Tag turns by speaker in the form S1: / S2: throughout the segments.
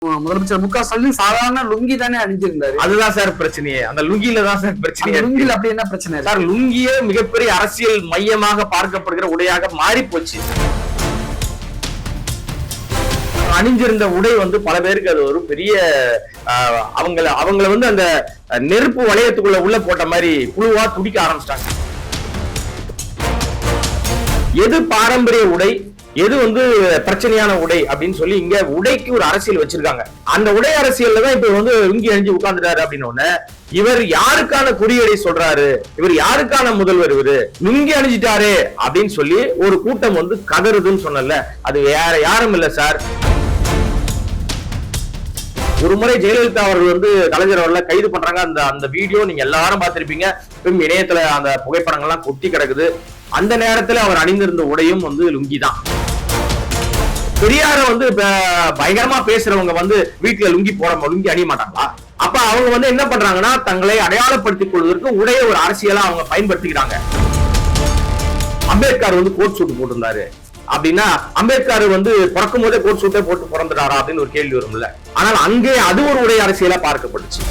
S1: முதலமைச்சர் மு.க.ஸ்டாலின் சாதாரண லுங்கி தானே அணிஞ்சிருந்தாரு.
S2: அதுதான் சார் பிரச்சனையே. அந்த லுங்கில தான் சார் பிரச்சனையே.
S1: லுங்கில அப்படி என்ன பிரச்சனை
S2: சார்? லுங்கியே மிகப்பெரிய அரசியல் மையமாக பார்க்கப்படுகிற உடையாக மாறி போச்சு. அணிஞ்சிருந்த உடை வந்து பல பேருக்கு அது ஒரு பெரிய அவங்கள வந்து அந்த நெருப்பு வளையத்துக்குள்ள உள்ள போட்ட மாதிரி புழுவா துடிக்க ஆரம்பிச்சிட்டாங்க. எது பாரம்பரிய உடை, எது வந்து பிரச்சனையான உடை அப்படின்னு சொல்லி இங்க உடைக்கு ஒரு அரசியல் வச்சிருக்காங்க. அந்த உடை அரசியல்ல தான் இப்ப வந்து லுங்கி அணிஞ்சு உட்கார்ந்துட்டாரு அப்படின்னு இவர் யாருக்கான குறியீடை சொல்றாரு, இவர் யாருக்கான முதல்வர், இவரு லுங்கி அணிஞ்சிட்டாரு அப்படின்னு சொல்லி ஒரு கூட்டம் வந்து கதறுதுன்னு சொன்னல, அது யாரும் இல்ல சார். ஒரு முறை ஜெயலலிதா அவர்கள் வந்து கலைஞர் அவர்களை கைது பண்றாங்க. அந்த வீடியோ நீங்க எல்லாரும் பார்த்திருப்பீங்க. இணையத்துல அந்த புகைப்படங்கள்லாம் கொட்டி கிடக்குது. அந்த நேரத்துல அவர் அணிந்திருந்த உடையும் வந்து லுங்கி தான். பெரியார வந்து பயங்கரமா பேசுறவங்க வந்து வீட்டுல லுங்கி அணிய மாட்டாங்களா? அப்ப அவங்க வந்து என்ன பண்றாங்கன்னா, தங்களை அடையாளப்படுத்திக் கொள்வதற்கு உடைய ஒரு அரசியலா அவங்க பயன்படுத்திக்கிறாங்க. அம்பேத்கர் வந்து கோட் சூட் போட்டிருந்தாரு அப்படின்னா, அம்பேத்கர் வந்து பிறக்கும் போதே கோட் சூட்டே போட்டு பிறந்துட்டாரா அப்படின்னு ஒரு கேள்வி வரும்ல. ஆனால் அங்கே அது ஒரு உடைய அரசியலா பார்க்கப்பட்டுச்சு.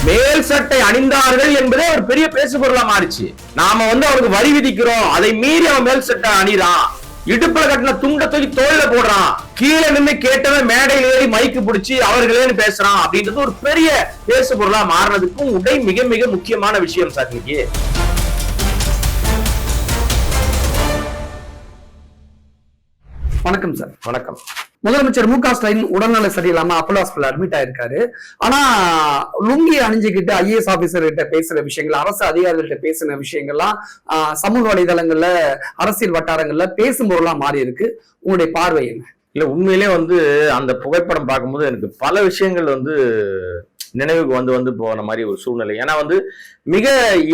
S2: மேல் சட்டை அணிந்தார்கள் என்பதே ஒரு பெரிய பேசு பொருளா மாறிச்சு. நாம வந்து அவருக்கு வரி விதிக்கிறோம், அதை மீறி அவன் மேல் சட்டை அணிறான், இடுப்புல கட்டின துண்ட தூக்கி தோல்ல போடுறான், கீழே நின்று கேட்டவன் மேடையில் ஏறி மைக்கு பிடிச்சி அவர்களேன்னு பேசுறான் அப்படின்றது ஒரு பெரிய பேசு பொருளா மாறினதுக்கும் உடை மிக மிக முக்கியமான விஷயம் சார். இன்னைக்கு
S1: வணக்கம் சார்.
S2: வணக்கம்.
S1: முதலமைச்சர் மு.க.ஸ்டாலின் உடல்நல சரியில்லாம அப்போலோ ஹாஸ்பிட்டல் அட்மிட் ஆயிருக்காரு. ஆனா லுங்கி அணிஞ்சுக்கிட்டு ஐஏஎஸ் ஆபீசர் கிட்ட பேசுற விஷயங்கள், அரசு அதிகாரிகள்கிட்ட பேசின விஷயங்கள்லாம் சமூக வலைதளங்கள்ல, அரசியல் வட்டாரங்கள்ல பேசும் பொருளா மாறி இருக்கு. உங்களுடைய பார்வை என்ன?
S2: இல்ல, உண்மையிலே வந்து அந்த புகைப்படம் பார்க்கும்போது எனக்கு பல விஷயங்கள் வந்து நினைவுக்கு வந்து போன மாதிரி ஒரு சூழ்நிலை. ஏன்னா வந்து மிக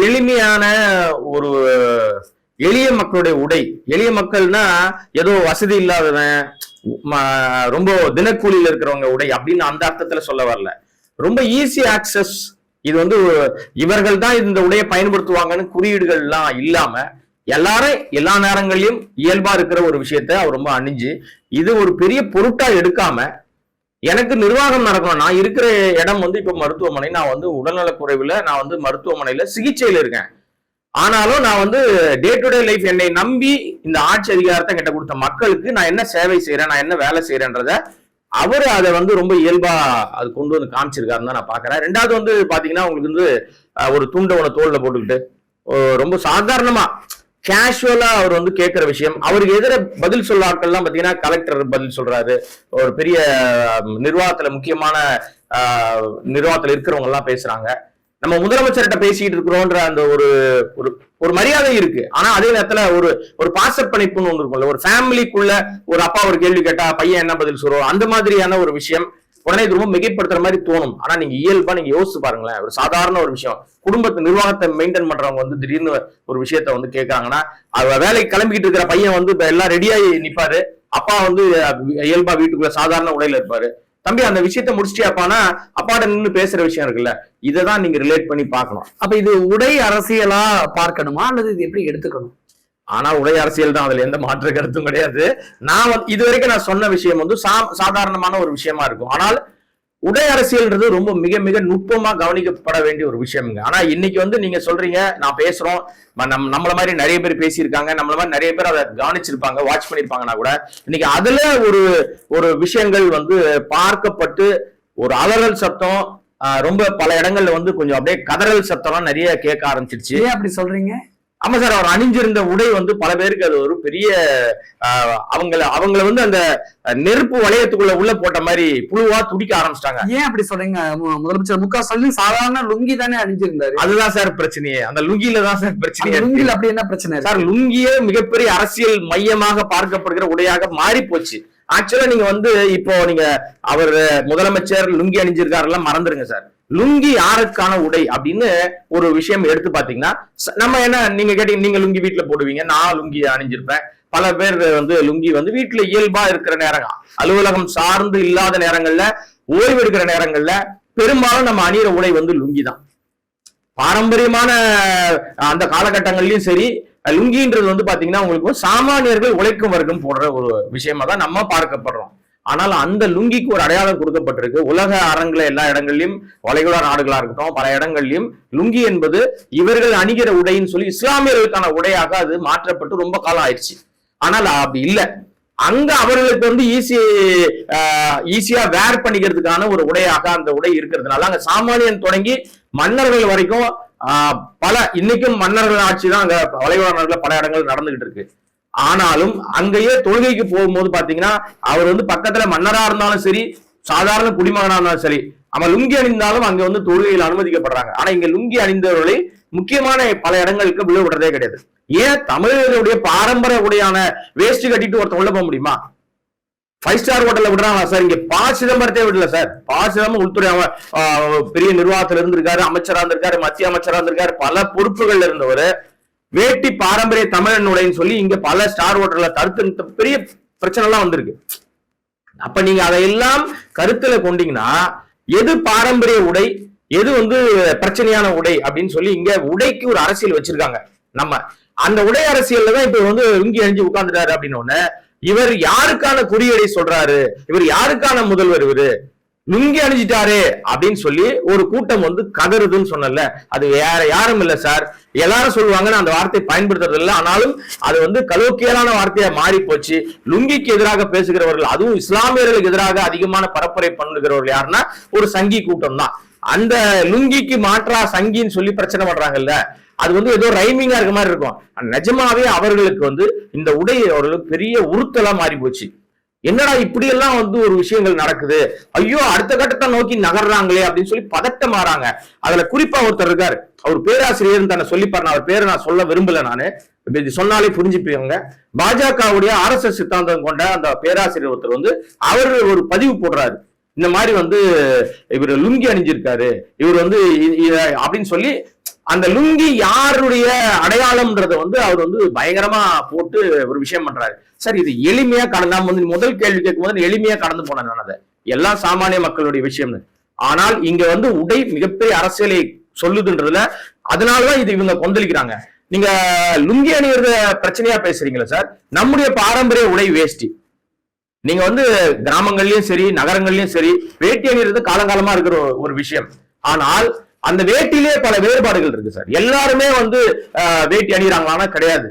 S2: எளிமையான ஒரு எளிய மக்களுடைய உடை. எளிய மக்கள்னா ஏதோ வசதி இல்லாதவன், ரொம்ப தினக்கூலியில இருக்கிறவங்க உடை அப்படின்னு அந்த அர்த்தத்துல சொல்ல வரல. ரொம்ப ஈஸி ஆக்சஸ். இது வந்து இவர்கள் தான் இந்த உடையை பயன்படுத்துவாங்கன்னு குறியீடுகள் எல்லாம் இல்லாம எல்லாரும் எல்லா நேரங்களிலும் இயல்பா இருக்கிற ஒரு விஷயத்த அவர் ரொம்ப அணிஞ்சு, இது ஒரு பெரிய பொருட்டா எடுக்காம, எனக்கு நிர்வாகம் நடக்கணும், நான் இருக்கிற இடம் வந்து இப்ப மருத்துவமனை, நான் வந்து உடல்நலக் குறைவுல நான் வந்து மருத்துவமனையில சிகிச்சையில இருக்கேன், ஆனாலும் நான் வந்து டே டு டே லைஃப் என்னை நம்பி இந்த ஆட்சி அதிகாரத்தை கிட்ட கொடுத்த மக்களுக்கு நான் என்ன சேவை செய்யறேன், நான் என்ன வேலை செய்யறேன்றத அவரு அதை வந்து ரொம்ப இயல்பா அது கொண்டு வந்து காமிச்சிருக்காருன்னு தான் நான் பாக்குறேன். ரெண்டாவது வந்து பாத்தீங்கன்னா, உங்களுக்கு வந்து ஒரு துண்டை ஒன்று தோல்ல போட்டுக்கிட்டு ரொம்ப சாதாரணமா கேஷுவலா அவர் வந்து கேட்கிற விஷயம், அவருக்கு எதிர பதில் சொல்ல ஆட்கள்லாம் பாத்தீங்கன்னா கலெக்டர் பதில் சொல்றாரு, ஒரு பெரிய நிர்வாகத்துல முக்கியமான நிர்வாகத்துல இருக்கிறவங்க எல்லாம் பேசுறாங்க. நம்ம முதலமைச்சர்கிட்ட பேசிட்டு இருக்கிறோன்ற அந்த ஒரு மரியாதை இருக்கு. ஆனா அதே நேரத்துல ஒரு பாசப்பணிப்புன்னு ஒன்று இருக்கும்ல, ஒரு ஃபேமிலிக்குள்ள ஒரு அப்பா ஒரு கேள்வி கேட்டா பையன் என்ன பதில் சொல்றோம், அந்த மாதிரியான ஒரு விஷயம் உடனே இது ரொம்ப மிகைப்படுத்துற மாதிரி தோணும். ஆனா நீங்க இயல்பா நீங்க யோசிச்சு பாருங்களேன், ஒரு சாதாரண ஒரு விஷயம், குடும்பத்து நிர்வாகத்தை மெயின்டைன் பண்றவங்க வந்து திடீர்னு ஒரு விஷயத்த வந்து கேட்கறாங்கன்னா, வேலைக்கு கிளம்பிக்கிட்டு இருக்கிற பையன் வந்து இப்ப எல்லாம் ரெடியாகி நிப்பாரு, அப்பா வந்து இயல்பா வீட்டுக்குள்ள சாதாரண உடையில இருப்பாரு, தம்பி அந்த விஷயத்த முடிச்சிட்டியாப்பானா அப்பாட்ட நின்று பேசுற விஷயம் இருக்குல்ல, இததான் நீங்க ரிலேட் பண்ணி பார்க்கணும்.
S1: அப்ப இது உடை அரசியலா பார்க்கணுமா அல்லது இது எப்படி எடுத்துக்கணும்?
S2: ஆனா உடை அரசியல் தான், அதுல எந்த மாற்று கருத்தும் கிடையாது. நான் இதுவரைக்கும் நான் சொன்ன விஷயம் வந்து சாதாரணமான ஒரு விஷயமா இருக்கும். ஆனால் உடை அரசியல்ன்றது ரொம்ப மிக மிக நுட்பமா கவனிக்கப்பட வேண்டிய ஒரு விஷயம்ங்க. ஆனா இன்னைக்கு வந்து நீங்க சொல்றீங்க, நான் பேசுறோம், நம்மள மாதிரி நிறைய பேர் பேசியிருக்காங்க, நம்மள மாதிரி நிறைய பேர் அதை கவனிச்சிருப்பாங்க, வாட்ச் பண்ணிருப்பாங்கன்னா கூட இன்னைக்கு அதுல ஒரு விஷயங்கள் வந்து பார்க்கப்பட்டு ஒரு அலறல் சத்தம், ரொம்ப பல இடங்கள்ல வந்து கொஞ்சம் அப்படியே கதறல் சத்தம்லாம் நிறைய கேட்க ஆரம்பிச்சிருச்சு.
S1: ஏன் அப்படி சொல்றீங்க?
S2: ஆமா சார், அவர் அணிஞ்சிருந்த உடை வந்து பல பேருக்கு அது ஒரு பெரிய அவங்கள வந்து அந்த நெருப்பு வளையத்துக்குள்ள உள்ள போட்ட மாதிரி புழுவா துடிக்க ஆரம்பிச்சிட்டாங்க.
S1: ஏன் அப்படி சொல்றீங்க? முதலமைச்சர் மு.க.ஸ்டாலின் சாதாரண லுங்கி தானே அணிஞ்சிருந்தாரு.
S2: அதுதான் சார் பிரச்சனையே. அந்த லுங்கில தான் சார் பிரச்சனையே.
S1: லுங்கில அப்படி என்ன பிரச்சனை
S2: சார்? லுங்கியே மிகப்பெரிய அரசியல் மையமாக பார்க்கப்படுகிற உடையாக மாறி போச்சு. ஆக்சுவலா நீங்க வந்து இப்போ நீங்க அவர் முதலமைச்சர் லுங்கி அணிஞ்சிருக்காருலாம் மறந்துருங்க சார். லுங்கி யாருக்கான உடை அப்படின்னு ஒரு விஷயம் எடுத்து பாத்தீங்கன்னா, நம்ம என்ன நீங்க கேட்டீங்க, நீங்க லுங்கி வீட்டுல போடுவீங்க, நான் லுங்கி அணிஞ்சிருப்பேன். பல பேர் வந்து லுங்கி வந்து வீட்டுல இயல்பா இருக்கிற நேரம், அலுவலகம் சார்ந்து இல்லாத நேரங்கள்ல, ஓய்வு எடுக்கிற நேரங்கள்ல பெரும்பாலும் நம்ம அணியிற உடை வந்து லுங்கி தான். பாரம்பரியமான அந்த காலகட்டங்கள்லயும் சரி, லுங்கின்றது வந்து பாத்தீங்கன்னா உங்களுக்கு சாமானியர்கள் உழைக்கும் வர்க்கம் போடுற ஒரு விஷயமா தான் நம்ம பார்க்கப்படுறோம். ஆனால் அந்த லுங்கிக்கு ஒரு அடையாளம் கொடுக்கப்பட்டிருக்கு. உலக அரங்குல எல்லா இடங்கள்லயும், வளைகுடா நாடுகளா இருக்கட்டும், பல இடங்கள்லயும் லுங்கி என்பது இவர்கள் அணிகிற உடைன்னு சொல்லி இஸ்லாமியர்களுக்கான உடையாக அது மாற்றப்பட்டு ரொம்ப காலம் ஆயிடுச்சு. ஆனால் அப்படி இல்லை. அங்க அவர்களுக்கு வந்து ஈஸியா வேர் பண்ணிக்கிறதுக்கான ஒரு உடையாக அந்த உடை இருக்கிறதுனால அங்க சாமானியன் தொடங்கி மன்னர்கள் வரைக்கும் பல இன்னைக்கும் மன்னர்கள் ஆட்சி தான் அங்க வளைகுடா நாடுல பல இடங்கள் நடந்துகிட்டு இருக்கு. ஆனாலும் அங்கேயே தொழுகைக்கு போகும்போது பாத்தீங்கன்னா அவர் வந்து பக்கத்துல மன்னரா இருந்தாலும் சரி, சாதாரண குடிமகனா இருந்தாலும் சரி, அவன் லுங்கி அணிந்தாலும் அங்க வந்து தொழுகையில் அனுமதிக்கப்படுறாங்க. ஆனா இங்க லுங்கி அணிந்தவர்களை முக்கியமான பல இடங்களுக்கு விழு விடுறதே கிடையாது. ஏன் தமிழர்களுடைய பாரம்பரிய உடையான வேஷ்டி கட்டிட்டு ஒருத்தர் உள்ள போக முடியுமா? 5 ஸ்டார் ஹோட்டல்ல விடுறாங்களா சார்? இங்க ப. சிதம்பரத்தே விடல சார். ப. சிதம்பரம் உள்துறை பெரிய நிர்வாகத்துல இருந்திருக்காரு, அமைச்சரா இருந்திருக்காரு, மத்திய அமைச்சரா இருந்திருக்காரு, பல பொறுப்புகள்ல இருந்தவர். வேட்டி பாரம்பரிய தமிழன் உடைன்னு சொல்லி இங்க பல ஸ்டார் ஹோட்டல்ல தடுத்து பெரிய பிரச்சனை எல்லாம் வந்திருக்கு. அப்ப நீங்க அதையெல்லாம் கருத்துல கொண்டீங்கன்னா எது பாரம்பரிய உடை, எது வந்து பிரச்சனையான உடை அப்படின்னு சொல்லி இங்க உடைக்கு ஒரு அரசியல் வச்சிருக்காங்க. நம்ம அந்த உடை அரசியல்ல தான் இப்ப வந்து லுங்கி அணிஞ்சு உட்கார்ந்துட்டாரு அப்படின்னு இவர் யாருக்கான குறியீடை சொல்றாரு, இவர் யாருக்கான முதல்வர், இவரு லுங்கி அணிஞ்சிட்டாரு அப்படின்னு சொல்லி ஒரு கூட்டம் வந்து கதறுதுன்னு சொன்னல, அது வேற யாரும் இல்ல சார். எல்லாரும் சொல்லுவாங்கன்னு அந்த வார்த்தையை பயன்படுத்துறது இல்லை. ஆனாலும் அது வந்து கலோக்கியலான வார்த்தையா மாறி போச்சு. லுங்கிக்கு எதிராக பேசுகிறவர்கள், அதுவும் இஸ்லாமியர்களுக்கு எதிராக அதிகமான பரப்புரை பண்ணுகிறவர்கள் யாருன்னா ஒரு சங்கி கூட்டம் தான். அந்த லுங்கிக்கு மாற்றா சங்கின்னு சொல்லி பிரச்சனை பண்றாங்கல்ல, அது வந்து ஏதோ ரைமிங்கா இருக்க மாதிரி இருக்கும். நிஜமாவே அவர்களுக்கு வந்து இந்த உடை அவர்களுக்கு பெரிய உறுத்தலா மாறி போச்சு. என்னடா இப்படி எல்லாம் வந்து ஒரு விஷயங்கள் நடக்குது, ஐயோ அடுத்த கட்டத்தை நோக்கி நகர்றாங்களே அப்படின்னு சொல்லி பதட்டம் மாறாங்க. அதுல குறிப்பா ஒருத்தர் இருக்காரு, அவர் பேராசிரியர் தானே சொல்லிப்பாரு, அவர் பேரை நான் சொல்ல விரும்பல, நானு சொன்னாலே புரிஞ்சுப்பீங்க. பாஜகவுடைய RSS சித்தாந்தம் கொண்ட அந்த பேராசிரியர் ஒருத்தர் வந்து அவர் ஒரு பதிவு போடுறாரு, இந்த மாதிரி வந்து இவர் லுங்கி அணிஞ்சிருக்காரு, இவர் வந்து அப்படின்னு சொல்லி அந்த லுங்கி யாருடைய அடையாளம்ன்றத வந்து அவர் வந்து பயங்கரமா போட்டு ஒரு விஷயம் பண்றாரு. சார் இது எளிமையா கடந்து வந்து முதல் கேள்வி கேட்கும் போது எளிமையா கடந்து போனேன் நான், அதை எல்லாம் சாமானிய மக்களுடைய விஷயம்னு. ஆனால் இங்க வந்து உடை மிகப்பெரிய அரசியலை சொல்லுதுன்றதுல அதனாலதான் இது இவங்க கொந்தளிக்கிறாங்க. நீங்க லுங்கி அணிகிறத பிரச்சனையா பேசுறீங்களா சார்? நம்முடைய பாரம்பரிய உடை வேஷ்டி. நீங்க வந்து கிராமங்கள்லயும் சரி நகரங்கள்லயும் சரி வேட்டி அணிகிறது காலங்காலமா இருக்கிற ஒரு விஷயம். ஆனால் அந்த வேட்டிலேயே பல வேறுபாடுகள் இருக்கு சார். எல்லாருமே வந்து வேட்டி அணிகிறாங்களா? கிடையாது.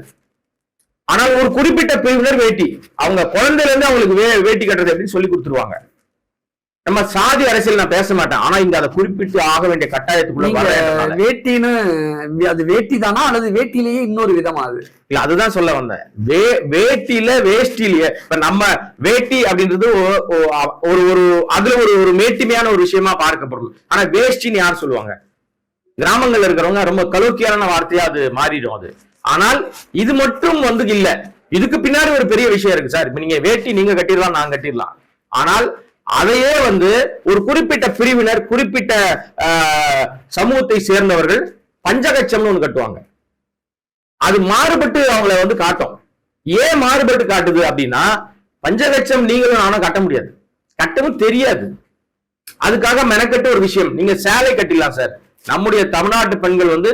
S2: ஆனால் ஒரு குறிப்பிட்ட பிரிவினர் வேட்டி, அவங்க குழந்தையில இருந்து அவங்களுக்கு வேட்டி கட்டுறது அப்படின்னு சொல்லி கொடுத்துருவாங்க. நம்ம சாதி அரசியல் நான் பேச மாட்டேன், ஆனா இங்க அதை குறிப்பிட்டு ஆக வேண்டிய கட்டாயத்துக்குள்ள
S1: வேட்டின்னு அது வேட்டி தானா அல்லது வேட்டிலேயே இன்னொரு விதமா? அது
S2: இல்ல, அதுதான் சொல்ல வந்தேன். வேட்டியில வேஷ்டிலேயே இப்ப நம்ம வேட்டி அப்படின்றது ஒரு ஒரு அதுல ஒரு மேட்டிமையான ஒரு விஷயமா பார்க்கப்படும். ஆனா வேஷ்டின்னு யார் சொல்லுவாங்க? கிராமங்கள்ல இருக்கிறவங்க ரொம்ப கலோக்கியான வார்த்தையா அது மாறிடும் அது. ஆனால் இது மட்டும் வந்து இல்ல, இதுக்கு பின்னாடி ஒரு பெரிய விஷயம் இருக்கு சார். இப்ப நீங்க வேட்டி நீங்க கட்டிடலாம், நான் கட்டிடலாம். ஆனால் அதையே வந்து ஒரு குறிப்பிட்ட பிரிவினர், குறிப்பிட்ட சமூகத்தை சேர்ந்தவர்கள் பஞ்சகச்சம்னு ஒண்ணு கட்டுவாங்க. அது மாறுபட்டு அவங்கள வந்து காட்டும். ஏன் மாறுபட்டு காட்டுது அப்படின்னா, பஞ்சகச்சம் நீங்களும் நானும் கட்ட முடியாது, கட்டவும் தெரியாது. அதுக்காக மெனக்கட்டு ஒரு விஷயம், நீங்க சேலை கட்டிடலாம் சார். நம்முடைய தமிழ்நாட்டு பெண்கள் வந்து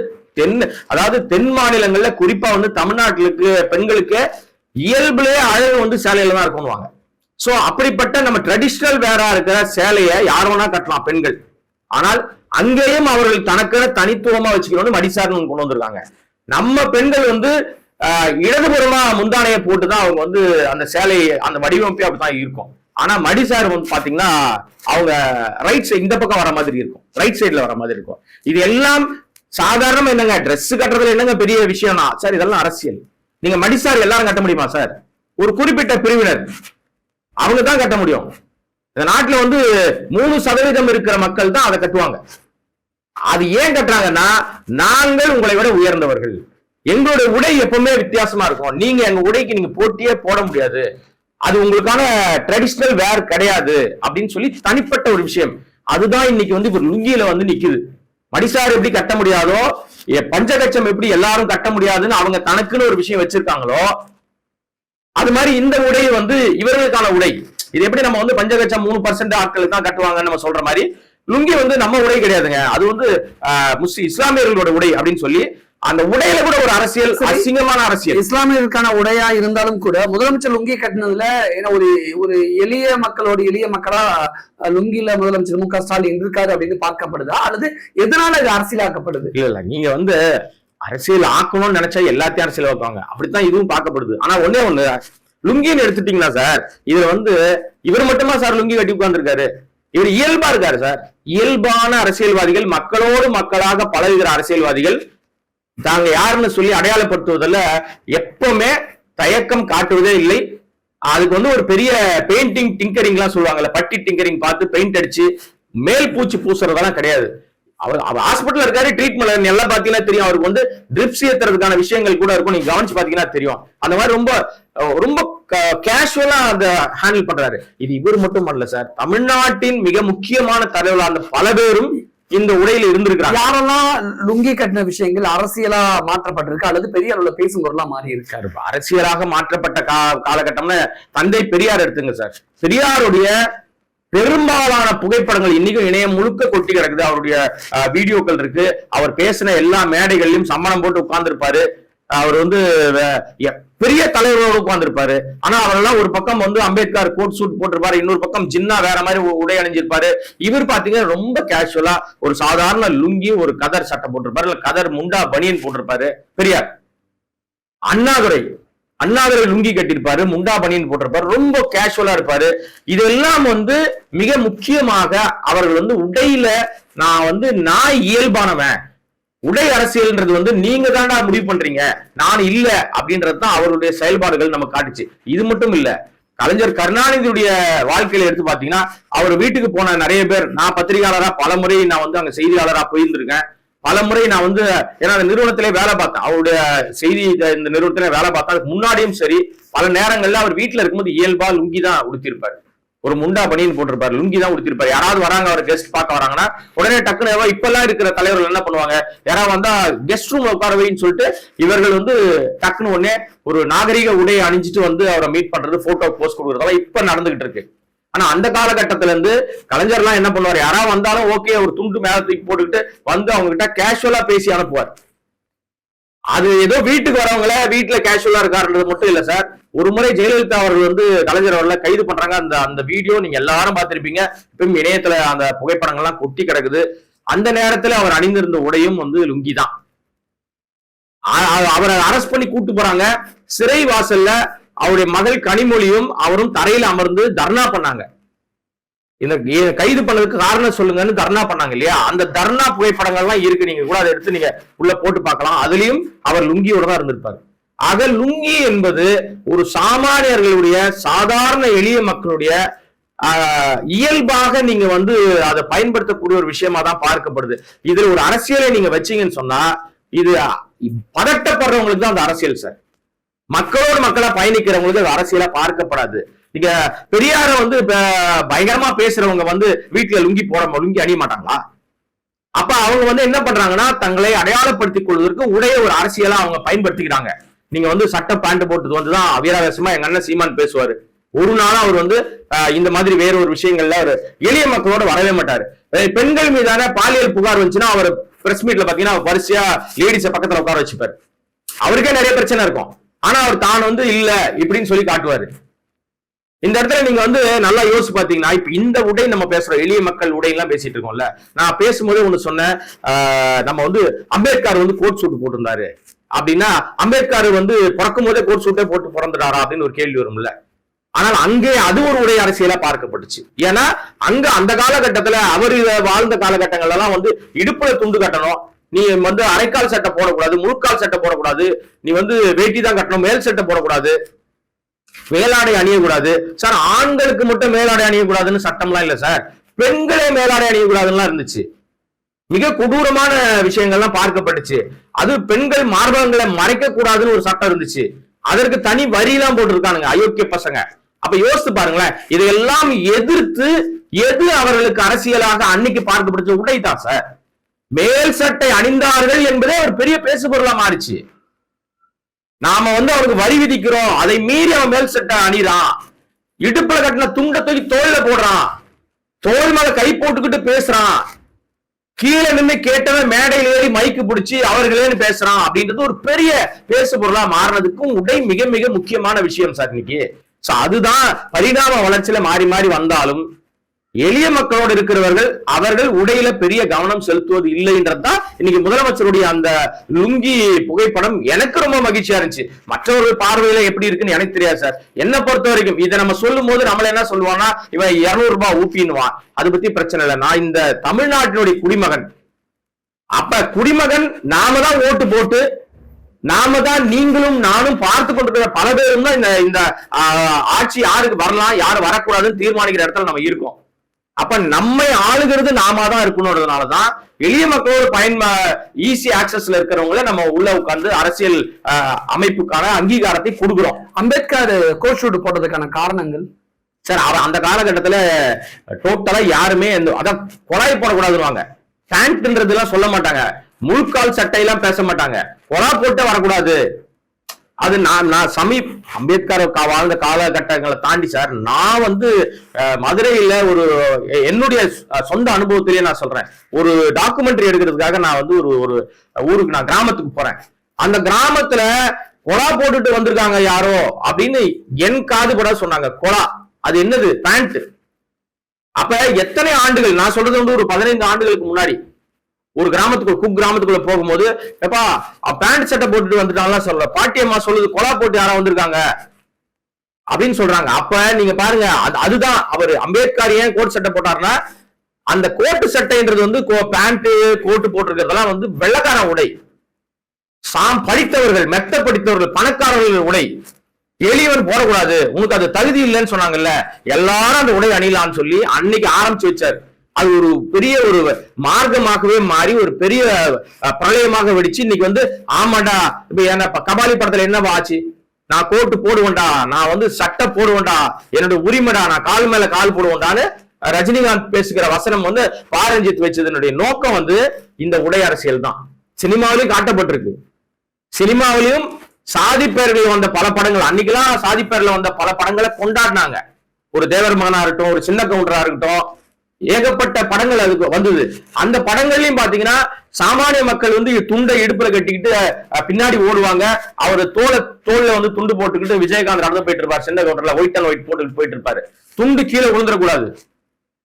S2: அதாவது தென் மாநிலங்கள்ல குறிப்பா வந்து தமிழ்நாட்டுக்கு பெண்களுக்கு இயல்புலேயே அழகு வந்து சேலையில தான் இருக்கணுவாங்க. சோ அப்படிப்பட்ட நம்ம ட்ரெடிஷனல் வேரா இருக்கிற சேலையை யார் வேணா கட்டலாம் பெண்கள். ஆனால் அங்கேயும் அவர்கள் தனக்கு தனித்துவமா வச்சுக்கணும்னு மடிசார்னு கொண்டு வந்திருக்காங்க. நம்ம பெண்கள் வந்து இடதுபுறமா முந்தானையை போட்டுதான் அவங்க வந்து அந்த சேலை அந்த வடிவமைப்பே அப்படித்தான் இருக்கும். ஆனா மடிசார் வந்து பாத்தீங்கன்னா அவங்க ரைட் சைடு இந்த பக்கம் வர மாதிரி இருக்கும், ரைட் சைட்ல வர மாதிரி இருக்கும். இது எல்லாம் சாதாரணமா என்னங்க, ட்ரெஸ் கட்டுறதுல என்னங்க பெரிய விஷயம்னா சார், இதெல்லாம் அரசியல். நீங்க மடிசார் எல்லாரும் கட்ட முடியுமா சார்? ஒரு குறிப்பிட்ட பிரிவினர் அவங்க தான் கட்ட முடியும். இந்த நாட்டுல வந்து 3% இருக்கிற மக்கள் தான் அதை கட்டுவாங்க. அது ஏன் கட்டுறாங்கன்னா, நாங்கள் உங்களை விட உயர்ந்தவர்கள், எங்களுடைய உடை எப்பவுமே வித்தியாசமா இருக்கும், நீங்க எங்க உடைக்கு நீங்க போட்டியே போட முடியாது, அது உங்களுக்கான ட்ரெடிஷனல் வேர் கிடையாது அப்படின்னு சொல்லி தனிப்பட்ட ஒரு விஷயம். அதுதான் இன்னைக்கு வந்து இப்ப லுங்கியில வந்து நிக்குது. மடிசார் எப்படி கட்ட முடியாதோ, பஞ்சகச்சம் எப்படி எல்லாரும் கட்ட முடியாதுன்னு அவங்க தனக்குன்னு ஒரு விஷயம் வச்சிருக்காங்களோ, அது மாதிரி இந்த உடை வந்து இவர்களுக்கான உடை. இது எப்படி நம்ம வந்து பஞ்சகச்சம் 3% ஆட்களுக்கு தான் கட்டுவாங்கன்னு நம்ம சொல்ற மாதிரி லுங்கி வந்து நம்ம உடை கிடையாதுங்க, அது வந்து இஸ்லாமியர்களோட உடை அப்படின்னு சொல்லி அந்த உடையில கூட ஒரு அரசியல், அசிங்கமான அரசியல்.
S1: இஸ்லாமியருக்கான உடையா இருந்தாலும் கூட முதலமைச்சர் லுங்கி கட்டினதுல ஒரு ஒரு எளிய மக்களா லுங்கில முதலமைச்சர் மு க ஸ்டாலின் இருக்காரு அப்படின்னு பார்க்கப்படுதா, அல்லது எதனால இது அரசியலாக்கப்படுது?
S2: இல்ல நீங்க வந்து அரசியல் ஆக்கணும்னு நினைச்சா எல்லாத்தையும் அரசியல் ஆக்குவாங்க, அப்படித்தான் இதுவும் பார்க்கப்படுது. ஆனா ஒண்ணே ஒண்ணு, லுங்கின்னு எடுத்துட்டீங்களா சார், இதுல வந்து இவர் மட்டுமா சார் லுங்கி கட்டி உட்கார்ந்துருக்காரு? இவர் இயல்பா இருக்காரு சார். இயல்பான அரசியல்வாதிகள், மக்களோடு மக்களாக பழகுகிற அரசியல்வாதிகள் தாங்க யாருன்னு சொல்லி அடையாளப்படுத்துவதில் எப்பவுமே தயக்கம் காட்டுவதே இல்லை. அதுக்கு வந்து ஒரு பெரிய பெயிண்டிங் டிங்கரிங் எல்லாம் சொல்லுவாங்கல்ல, பட்டி டிங்கரிங் பார்த்து பெயிண்ட் அடிச்சு மேல் பூச்சி பூசுறதெல்லாம் கிடையாது. அவர் ஹாஸ்பிட்டல் இருக்காரு, ட்ரீட்மெண்ட் எல்லாம் பாத்தீங்கன்னா தெரியும். அவருக்கு வந்து ட்ரிப்ஸ் ஏத்துறதுக்கான விஷயங்கள் கூட இருக்கும், நீங்க கவனிச்சு பாத்தீங்கன்னா தெரியும். அந்த மாதிரி ரொம்ப ரொம்ப கேஷுவலா அந்த ஹேண்டில் பண்றாரு. இது இவர் மட்டும் பண்ணல சார், தமிழ்நாட்டின் மிக முக்கியமான தலைவர்களான அந்த பல பேரும் இந்த உடையில இருந்திருக்கிறாங்க.
S1: யாரெல்லாம் லுங்கி கட்டின விஷயங்கள் அரசியலா மாற்றப்பட்டிருக்கு அல்லது பெரிய அளவுல பேசும் பொருளா மாறி இருக்காரு?
S2: அரசியலாக மாற்றப்பட்ட காலகட்டம்னா தந்தை பெரியார் எடுத்துங்க சார். பெரியாருடைய பெரும்பாலான புகைப்படங்கள் இன்னைக்கும் இணையம் முழுக்க கொட்டி கிடக்குது. அவருடைய வீடியோக்கள் இருக்கு. அவர் பேசின எல்லா மேடைகள்லயும் சம்மணம் போட்டு உட்கார்ந்துருப்பாரு. அவர் வந்து பெரிய தலைவரோடு உட்கார்ந்துருப்பாரு. ஆனா அவரெல்லாம் ஒரு பக்கம் வந்து அம்பேத்கர் கோட் சூட் போட்டிருப்பாரு, இன்னொரு பக்கம் ஜின்னா வேற மாதிரி உடை அணிஞ்சிருப்பாரு. இவர் பாத்தீங்கன்னா ரொம்ப கேஷுவலா ஒரு சாதாரண லுங்கி, ஒரு கதர் சட்டை போட்டிருப்பாரு, இல்ல கதர் முண்டா பனியன் போட்டிருப்பாரு. பெரியார். அண்ணாதுரை லுங்கி கட்டிருப்பாரு, முண்டா பனியன் போட்டிருப்பாரு, ரொம்ப கேஷுவலா இருப்பாரு. இதெல்லாம் வந்து மிக முக்கியமாக அவர்கள் வந்து உடையில நான் இயல்பானவன், உடை அரசியல்ன்றது வந்து நீங்க தாண்டா முடிவு பண்றீங்க, நான் இல்ல அப்படின்றது தான் அவருடைய செயல்பாடுகள் நம்ம காட்டுச்சு. இது மட்டும் இல்ல, கலைஞர் கருணாநிதியுடைய வாழ்க்கையில எடுத்து பாத்தீங்கன்னா அவர் வீட்டுக்கு போன நிறைய பேர், நான் பத்திரிகையாளரா பல முறை நான் வந்து அங்க செய்தியாளரா போயிருந்திருக்கேன். பல முறை நான் வந்து ஏன்னா அந்த நிறுவனத்திலே வேலை பார்த்தேன், அவருடைய செய்தி இந்த நிறுவனத்திலே வேலை பார்த்தா அதுக்கு முன்னாடியும் சரி பல நேரங்கள்ல அவர் வீட்டுல இருக்கும்போது இயல்பா லுங்கி தான் உடுத்திருப்பாரு, ஒரு முண்டா பனியன் போட்டிருப்பாரு, லுங்கி தான் உடுத்திருப்பாரு. யாராவது வராங்க, அவர் கெஸ்ட் பார்க்க வராங்கன்னா உடனே டக்குனு இப்பெல்லாம் இருக்கிற தலைவர்கள் என்ன பண்ணுவாங்க, யாராவது வந்தா கெஸ்ட் ரூம்ல உட்காரவைன்னு சொல்லிட்டு இவர்கள் வந்து டக்குன்னு உடனே ஒரு நாகரிக உடையை அணிஞ்சிட்டு வந்து அவரை மீட் பண்றது, போட்டோ போஸ்ட் கொடுக்கறதெல்லாம் இப்ப நடந்துகிட்டு இருக்கு. ஆனா அந்த காலகட்டத்துல இருந்து கலைஞர் எல்லாம் என்ன பண்ணுவாரு, யாராவது வந்தாலும் ஓகே ஒரு துண்டு மேல தூக்கி போட்டுக்கிட்டு வந்து அவங்க கிட்ட கேஷுவலா பேசி அனுப்புவார். அது ஏதோ வீட்டுக்கு வரவங்கள வீட்டுல கேஷுவலா இருக்காருன்றது மட்டும் இல்ல சார். ஒரு முறை ஜெயலலிதா அவர்கள் வந்து கலைஞர் அவர்களை கைது பண்றாங்க. அந்த வீடியோ நீங்க எல்லாரும் பார்த்திருப்பீங்க. இப்பவும் இணையத்துல அந்த புகைப்படங்கள்லாம் கொட்டி கிடக்குது. அந்த நேரத்துல அவர் அணிந்திருந்த உடையும் வந்து லுங்கி தான். அவரை அரெஸ்ட் பண்ணி கூட்டு போறாங்க. சிறை வாசல்ல அவருடைய மகள் கனிமொழியும் அவரும் தரையில அமர்ந்து தர்ணா பண்ணாங்க. இந்த கைது பண்ணதுக்கு காரணம் சொல்லுங்கன்னு தர்ணா பண்ணாங்க இல்லையா, அந்த தர்ணா புகைப்படங்கள்லாம் இருக்கு, நீங்க கூட அதை எடுத்து நீங்க உள்ள போட்டு பார்க்கலாம். அதுலயும் அவர் லுங்கியோட தான் இருந்திருப்பாரு. ஆக லுங்கி என்பது ஒரு சாமானியர்களுடைய, சாதாரண எளிய மக்களுடைய இயல்பாக நீங்க வந்து அதை பயன்படுத்தக்கூடிய ஒரு விஷயமா தான் பார்க்கப்படுது. இதுல ஒரு அரசியலை நீங்க வச்சீங்கன்னு சொன்னா இது பதட்டப்படுறவங்களுக்கு தான் அந்த அரசியல் சார். மக்களோடு மக்களா பயணிக்கிறவங்களுக்கு அது அரசியலா பார்க்கப்படாது. நீங்க பெரியார வந்து பயங்கரமா பேசுறவங்க வந்து வீட்டுல லுங்கி அணிய மாட்டாங்களா? அப்ப அவங்க வந்து என்ன பண்றாங்கன்னா தங்களை அடையாளப்படுத்திக் கொள்வதற்கு உடைய ஒரு அரசியலா அவங்க பயன்படுத்திக்கிறாங்க. நீங்க வந்து சட்ட பேண்ட் போட்டது வந்துதான் வீராவேசமா எங்க அண்ணன் சீமான் பேசுவாரு. ஒரு நாளும் அவர் வந்து இந்த மாதிரி வேற ஒரு விஷயங்கள்ல அவர் எளிய மக்களோட வரவே மாட்டாரு. பெண்கள் மீதான பாலியல் புகார் வந்துச்சுன்னா அவர் பிரஸ் மீட்ல பாத்தீங்கன்னா வரிசையா லேடிஸ பக்கத்துல உட்கார வச்சுப்பாரு. அவருக்கே நிறைய பிரச்சனை இருக்கும். ஆனா அவர் தான் வந்து இல்ல இப்படின்னு சொல்லி காட்டுவாரு. இந்த இடத்துல நீங்க வந்து நல்லா யோசிச்சு பாத்தீங்கன்னா, இப்ப இந்த உடை நம்ம பேசுறோம், எளிய மக்கள் உடை எல்லாம் பேசிட்டு இருக்கோம்ல. நான் பேசும்போது ஒண்ணு சொன்னேன், நம்ம வந்து அம்பேத்கர் வந்து கோட் சூட் போட்டிருந்தாரு அப்படின்னா அம்பேத்கர் வந்து பிறக்கும் போதே கோட் சூட்டே போட்டு பிறந்துட்டாரா அப்படின்னு ஒரு கேள்வி வரும்ல. ஆனால் அங்கே அது ஒரு உடை அரசியலா பார்க்கப்பட்டுச்சு. ஏன்னா அங்க அந்த காலகட்டத்துல அவர் வாழ்ந்த காலகட்டங்கள் எல்லாம் வந்து இடுப்புல துண்டு கட்டணும், நீ வந்து அரைக்கால் சட்டை போடக்கூடாது, முழுக்கால் சட்டை போடக்கூடாது, நீ வந்து வேட்டி தான் கட்டணும், மேல் சட்டை போடக்கூடாது, மேலாடை அணியக்கூடாது. சார் ஆண்களுக்கு மட்டும் மேலாடை அணியக்கூடாதுன்னு சட்டம்லாம் இல்ல சார், பெண்களே மேலாடை அணியக்கூடாதுன்னு இருந்துச்சு. மிக கொடூரமான விஷயங்கள்லாம் பார்க்கப்பட்டுச்சு. அது பெண்கள் மார்பகங்களை மறைக்க கூடாதுன்னு ஒரு சட்டம் இருந்துச்சு. அதற்கு தனி வரியெல்லாம் போட்டிருக்கானுங்க அயோக்கிய பசங்க. அப்ப யோசித்து பாருங்களேன், இதையெல்லாம் எதிர்த்து எது அவர்களுக்கு அரசியலாக அன்னைக்கு பார்க்கப்பட்டுச்சு? உடைதான் சார். மேல் சட்டை அணிந்தார்கள் என்பதே ஒரு பெரிய பேசு பொருளா மாறிச்சு. நாம வந்து அவனுக்கு வரி விதிக்கிறோம், அதை மீறி அவன் மேல் சட்டை அணிறான், இடுப்புல கட்டின துண்டை தூக்கி தோல்ல போடுறான், தோல் மேல கை போட்டுக்கிட்டு பேசுறான், கீழே நின்று கேட்டவன் மேடையில் ஏறி மைக்கு பிடிச்சி அவர்களேன்னு பேசுறான் அப்படின்றது ஒரு பெரிய பேசு பொருளா மாறினதுக்கும் உடை மிக மிக முக்கியமான விஷயம் சார் இன்னைக்கு. சோ அதுதான் பரிணாம வளர்ச்சியில மாறி மாறி வந்தாலும் எளிய மக்களோடு இருக்கிறவர்கள் அவர்கள் உடையில பெரிய கவனம் செலுத்துவது இல்லைன்றதுதான் இன்னைக்கு முதலமைச்சருடைய அந்த லுங்கி புகைப்படம் எனக்கு ரொம்ப மகிழ்ச்சியா இருந்துச்சு. மற்றவர்கள் பார்வையில எப்படி இருக்குன்னு எனக்கு தெரியாது சார். என்ன பொறுத்த வரைக்கும் இதை நம்ம சொல்லும் போது நம்மள என்ன சொல்லுவான்னா இவன் 200 ரூபாய் ஊப்பின்னுவான். அதை பத்தி பிரச்சனை இல்லை. நான் இந்த தமிழ்நாட்டினுடைய குடிமகன். அப்ப குடிமகன் நாம தான் ஓட்டு போட்டு நாம தான் நீங்களும் நானும் பார்த்து கொண்டிருக்கிற பல பேரும் தான் இந்த ஆட்சி யாருக்கு வரலாம் யாரு வரக்கூடாதுன்னு தீர்மானிக்கிற இடத்துல நம்ம இருக்கோம். அப்ப நம்மை ஆளுகிறது நாம தான் இருக்கணும்ன்றதுனாலதான் எளிய மக்களோட ஈஸி ஆக்சஸ்ல இருக்கிறவங்கள நம்ம உள்ள உட்கார்ந்து அரசியல் அமைப்புக்கான அங்கீகாரத்தை கொடுக்கிறோம்.
S1: அம்பேத்கர் கோட் ஷூட் போட்டதுக்கான காரணங்கள்
S2: சார், அவர் அந்த காலகட்டத்துல டோட்டலா யாருமே அதான் கொலாய் போடக்கூடாதுன்னு பேண்ட்ன்றதுலாம் சொல்ல மாட்டாங்க. முழுக்கால் சட்டையெல்லாம் பேச மாட்டாங்க. கொலா போட்டு வரக்கூடாது. அது நான் அம்பேத்கர் வாழ்ந்த காலகட்டங்களை தாண்டி சார், நான் மதுரையில என்னுடைய சொந்த அனுபவத்திலேயே நான் சொல்றேன். ஒரு டாக்குமெண்ட்ரி எடுக்கிறதுக்காக நான் ஒரு ஊருக்கு நான் கிராமத்துக்கு போறேன். அந்த கிராமத்துல கொலா போட்டுட்டு வந்திருக்காங்க யாரோ அப்படின்னு என் காது கூட சொன்னாங்க. கொலா அது என்னது? பேண்ட். அப்ப எத்தனை ஆண்டுகள், நான் சொல்றது ஒரு 15 ஆண்டுகளுக்கு முன்னாடி ஒரு கிராமத்துக்குள்ள போகும்போது எப்பா பேண்ட் சட்டை போட்டுட்டு வந்துட்டாங்களா சொல்ல பாட்டியம்மா சொல்லுது கொலா போட்டு யாரா வந்திருக்காங்க அப்படின்னு சொல்றாங்க. அப்ப நீங்க பாருங்க, அதுதான் அவர் அம்பேத்கர் ஏன் கோட் சட்டை போட்டாருன்னா அந்த கோட்டு சட்டைன்றது பேண்ட் கோட்டு போட்டிருக்கிறதெல்லாம் வெள்ளக்கார உடை. படித்தவர்கள் மெத்த படித்தவர்கள் பணக்காரர்கள் உடை. எளியவன் போடக்கூடாது, உனக்கு அது தகுதி இல்லைன்னு சொன்னாங்கல்ல, எல்லாரும் அந்த உடை அணியலான்னு சொல்லி அன்னைக்கு ஆரம்பிச்சு வச்சாரு. அது ஒரு பெரிய ஒரு மார்க்கமாகவே மாறி ஒரு பெரிய பிரளயமாக வெடிச்சு இன்னைக்கு ஆமாண்டா இப்ப என்ன கபாலி படத்துல என்னவா ஆச்சு, நான் கோட்டு போடுவேன்டா, நான் சட்டை போடுவேன்டா, என்னோட உரிமைடா, நான் கால் மேல கால் போடுவேன்டான்னு ரஜினிகாந்த் பேசுகிற வசனம் பாரஞ்சித் வச்சதனுடைய நோக்கம் இந்த உடை அரசியல் தான். சினிமாவிலையும் காட்டப்பட்டிருக்கு. சினிமாவிலையும் சாதி பெயர்கள் வந்த பல படங்கள், அன்னைக்கெல்லாம் சாதி பெயர்ல வந்த பல படங்களை கொண்டாடினாங்க. ஒரு தேவர் மகனா இருக்கட்டும், ஒரு சின்ன கவுண்டரா இருக்கட்டும், ஏகப்பட்ட படங்கள் அதுக்கு வந்தது. அந்த படங்கள்லயும் பாத்தீங்கன்னா சாமானிய மக்கள் துண்டை இடுப்புல கட்டிக்கிட்டு பின்னாடி ஓடுவாங்க. அவரு தோல்ல துண்டு போட்டுக்கிட்டு விஜயகாந்த் நடந்து போயிட்டு இருப்பாரு. சின்ன கவுண்டர்ல ஒயிட் அண்ட் ஒயிட் போட்டு போயிட்டு இருப்பாரு. துண்டு கீழே விழுந்துடக்கூடாது.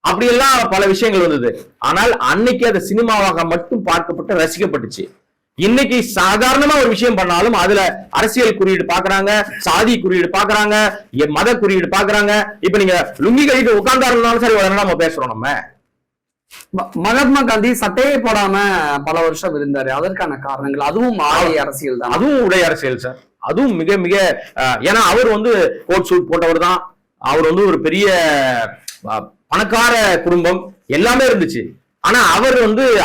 S2: அப்படி எல்லாம் பல விஷயங்கள் வந்தது. ஆனால் அன்னைக்கு அது சினிமாவாக மட்டும் பார்க்கப்பட்டு ரசிக்கப்பட்டுச்சு. இன்னைக்கு சாதாரணமா ஒரு விஷயம் பண்ணாலும் அதுல அரசியல் குறியீடு பாக்குறாங்க, சாதி குறியீடு பாக்குறாங்க, மத குறியீடு பாக்குறாங்க. இப்ப நீங்க லுங்கி கழிட்டு உட்கார்ந்தாருனாலும் சரி நம்ம பேசுறோம். நம்ம
S1: மகாத்மா காந்தி சட்டையே போடாம பல வருஷம் இருந்தாரு. அதற்கான காரணங்கள் அதுவும் ஆடை அரசியல் தான்.
S2: அதுவும் உடை அரசியல் சார். அதுவும் மிக மிக ஏன்னா அவர் கோட் சூட் போட்டவர் தான். அவர் ஒரு பெரிய பணக்கார குடும்பம் எல்லாமே இருந்துச்சு. ஆனா அவர்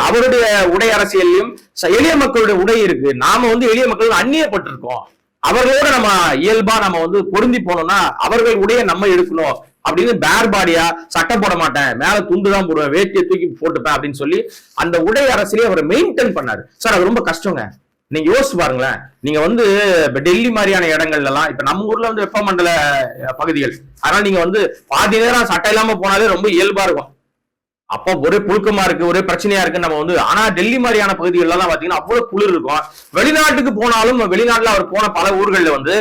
S2: அவருடைய உடை அரசியலையும் எளிய மக்களுடைய உடை இருக்கு. நாம எளிய மக்கள் அந்நியப்பட்டிருக்கோம். அவர்களோட நம்ம இயல்பா நம்ம பொருந்தி போனோம்னா அவர்கள் உடைய நம்ம எடுக்கணும் அப்படின்னு பேர் பாடியா சட்டை போட மாட்டேன், மேல துண்டு தான் போடுவேன், வேட்டியை தூக்கி போட்டுப்பேன் அப்படின்னு சொல்லி அந்த உடை அரசியலை அவர் மெயின்டைன் பண்ணாரு சார். அது ரொம்ப கஷ்டங்க. நீங்க யோசிச்சு பாருங்களேன். நீங்க டெல்லி மாதிரியான இடங்கள்ல எல்லாம் இப்ப நம்ம ஊர்ல வெப்பமண்டல பகுதிகள், அதனால நீங்க பாதி நேரம் சட்டை இல்லாம போனாலே ரொம்ப இயல்பா இருக்கும். அப்போ ஒரே புழுக்கமா இருக்கு, ஒரே பிரச்சனையா இருக்கு நம்ம ஆனா டெல்லி மாதிரியான பகுதிகள் எல்லாம் பாத்தீங்கன்னா அவ்வளவு குளிர் இருக்கும். வெளிநாட்டுக்கு போனாலும் வெளிநாட்டுல அவர் போன பல ஊர்கள்ல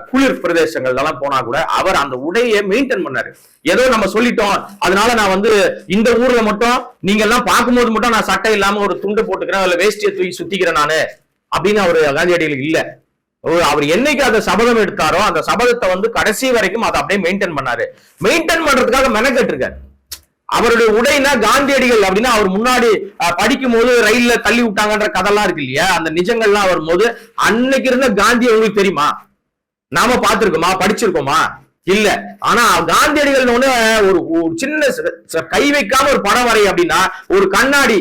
S2: குளிர் பிரதேசங்கள் எல்லாம் போனா கூட அவர் அந்த உடையை மெயின்டைன் பண்ணாரு. ஏதோ நம்ம சொல்லிட்டோம் அதனால நான் இந்த ஊர்ல மட்டும் நீங்க எல்லாம் பார்க்கும்போது மட்டும் நான் சட்டை இல்லாம ஒரு துண்டு போட்டுக்கிறேன், இல்ல வேஷ்டியை தூக்கி சுத்திக்கிறேன் நானு அப்படின்னு அவரு காந்தியடிகளுக்கு இல்ல. அவர் என்னைக்கு அந்த சபதம் எடுத்தாரோ அந்த சபதத்தை கடைசி வரைக்கும் அதை அப்படியே மெயின்டைன் பண்ணாரு. மெயின்டைன் பண்றதுக்காக மெனக்கெட்டு இருக்காரு. அவருடைய உடைனா காந்தியடிகள் அப்படின்னா அவர் முன்னாடி படிக்கும் போது ரயில்ல தள்ளி விட்டாங்கன்ற கதெல்லாம் இருக்கு இல்லையா, அந்த நிஜங்கள்லாம் வரும்போது அன்னைக்கு இருந்த காந்தி உங்களுக்கு தெரியுமா? நாம பார்த்திருக்கோமா, படிச்சிருக்கோமா? இல்ல. ஆனா காந்தியடிகள் ஒரு சின்ன கை வைக்காம ஒரு படம் வரை அப்படின்னா ஒரு கண்ணாடி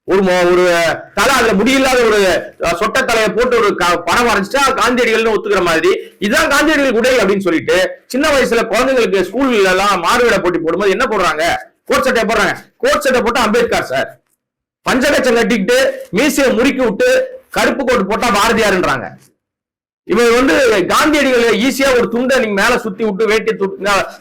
S2: ஒரு தலை அதுல முடியில்லாத ஒரு சொட்ட தலையை போட்டு ஒரு படம் வரைஞ்சிட்டா காந்தியடிகள்னு ஒத்துக்கிற மாதிரி இதுதான் காந்தியடிகள் உடை அப்படின்னு சொல்லிட்டு சின்ன வயசுல குழந்தைங்களுக்கு ஸ்கூல்ல எல்லாம் மாறுவேட போட்டி போடும்போது என்ன போடுறாங்க? கோட் சட்டை போடுறாங்க. கோட் சட்டை போட்டா அம்பேத்கர் சார், பஞ்சகச்சம் கட்டிக்கிட்டு மீசையை முறுக்கி விட்டு கருப்பு கோட்டு போட்டா பாரதியார்ன்றாங்க. இவர் வந்து காந்தியடிகளை ஈஸியா ஒரு துண்டை நீங்க மேல சுத்தி விட்டு வேட்டி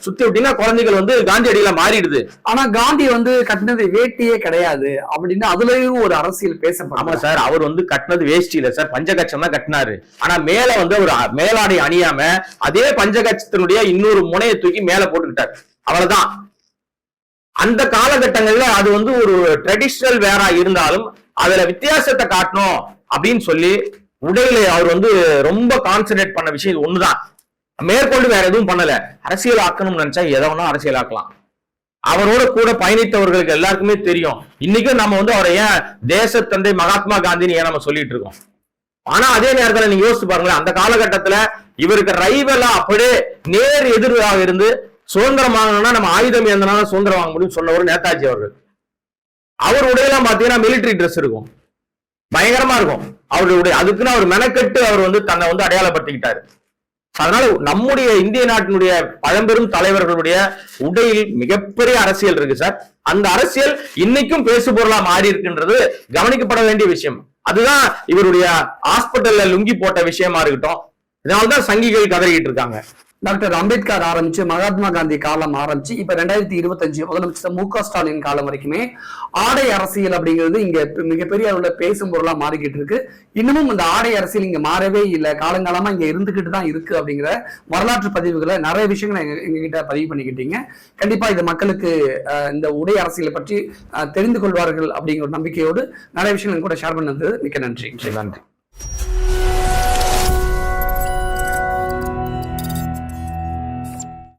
S2: சுத்தி விட்டீங்கன்னா குழந்தைகள் வந்து காந்தியடிகளை மாறிடுது.
S1: ஆனா காந்தி வந்து கட்டினது வேட்டியே கிடையாது அப்படின்னு அதுலயும் ஒரு அரசியல் பேசப்படும்.
S2: ஆமா சார், அவர் வந்து கட்டினது வேஷ்டி இல்ல சார், பஞ்சகட்சம் தான் கட்டினாரு. ஆனா மேல வந்து ஒரு மேலாடை அணியாம அதே பஞ்சகட்சத்தினுடைய இன்னொரு முனையை தூக்கி மேல போட்டுக்கிட்டார், அவ்வளவுதான். அந்த காலகட்டங்கள்ல அது வந்து ஒரு ட்ரெடிஷனல் வேரா இருந்தாலும் அதுல வித்தியாசத்தை காட்டணும் அப்படின்னு சொல்லி உடையில அவர் வந்து ரொம்ப கான்சென்ட்ரேட் பண்ண விஷயம் இது ஒண்ணுதான். மேற்கொண்டு வேற எதுவும் பண்ணல. அரசியல் ஆக்கணும்னு நினைச்சா எதை வேணா அரசியல் ஆக்கலாம். அவரோட கூட பயணித்தவர்களுக்கு எல்லாருக்குமே தெரியும். இன்னைக்கும் நம்ம வந்து அவரை ஏன் தேசத்தந்தை மகாத்மா காந்தின்னு ஏன் நம்ம சொல்லிட்டு இருக்கோம். ஆனா அதே நேரத்துல நீங்க யோசிச்சு பாருங்களேன், அந்த காலகட்டத்துல இவருக்கு ரைவலா அப்படியே நேர் எதிராக இருந்து சுதந்திரம் வாங்கணும்னா நம்ம ஆயுதம் ஏந்தனால சுதந்திரம் வாங்க முடியும் சொன்னவர் நேதாஜி அவர்கள். அவர் உடையெல்லாம் பாத்தீங்கன்னா மிலிட்டரி ட்ரெஸ் இருக்கும், பயங்கரமா இருக்கும் அவருடைய. அதுக்குன்னு அவர் மெனக்கெட்டு அவர் வந்து தன்னை வந்து அடையாளப்படுத்திக்கிட்டாரு. அதனால நம்முடைய இந்திய நாட்டினுடைய பழம்பெரும் தலைவர்களுடைய உடையில் மிகப்பெரிய அரசியல் இருக்கு சார். அந்த அரசியல் இன்னைக்கும் பேசு பொருளா மாறி இருக்குன்றது கவனிக்கப்பட வேண்டிய விஷயம். அதுதான் இவருடைய ஹாஸ்பிட்டல்ல லுங்கி போட்ட விஷயமா இருக்கட்டும். இதனால்தான் சங்கிகள் கதறிக்கிட்டு இருக்காங்க.
S1: டாக்டர் அம்பேத்கர் ஆரம்பிச்சு மகாத்மா காந்தி காலம் ஆரம்பிச்சு இப்ப 2025 முதலமைச்சர் மு.க. ஸ்டாலின் காலம் வரைக்குமே ஆடை அரசியல் அப்படிங்கிறது இங்க மிகப்பெரிய அளவுல பேசும் பொருளா மாறிக்கிட்டு இருக்கு. இன்னமும் இந்த ஆடை அரசியல் இங்க மாறவே இல்லை, காலங்காலமா இங்க இருந்துகிட்டு தான் இருக்கு அப்படிங்கிற வரலாற்று பதிவுகளை நிறைய விஷயங்களை எங்ககிட்ட பதிவு பண்ணிக்கிட்டீங்க. கண்டிப்பா இது மக்களுக்கு இந்த உடை அரசியலை பற்றி தெரிந்து கொள்வார்கள் அப்படிங்கிற ஒரு நம்பிக்கையோடு நிறைய விஷயங்கள் கூட ஷேர் பண்ணது மிக்க நன்றி.
S2: நன்றி.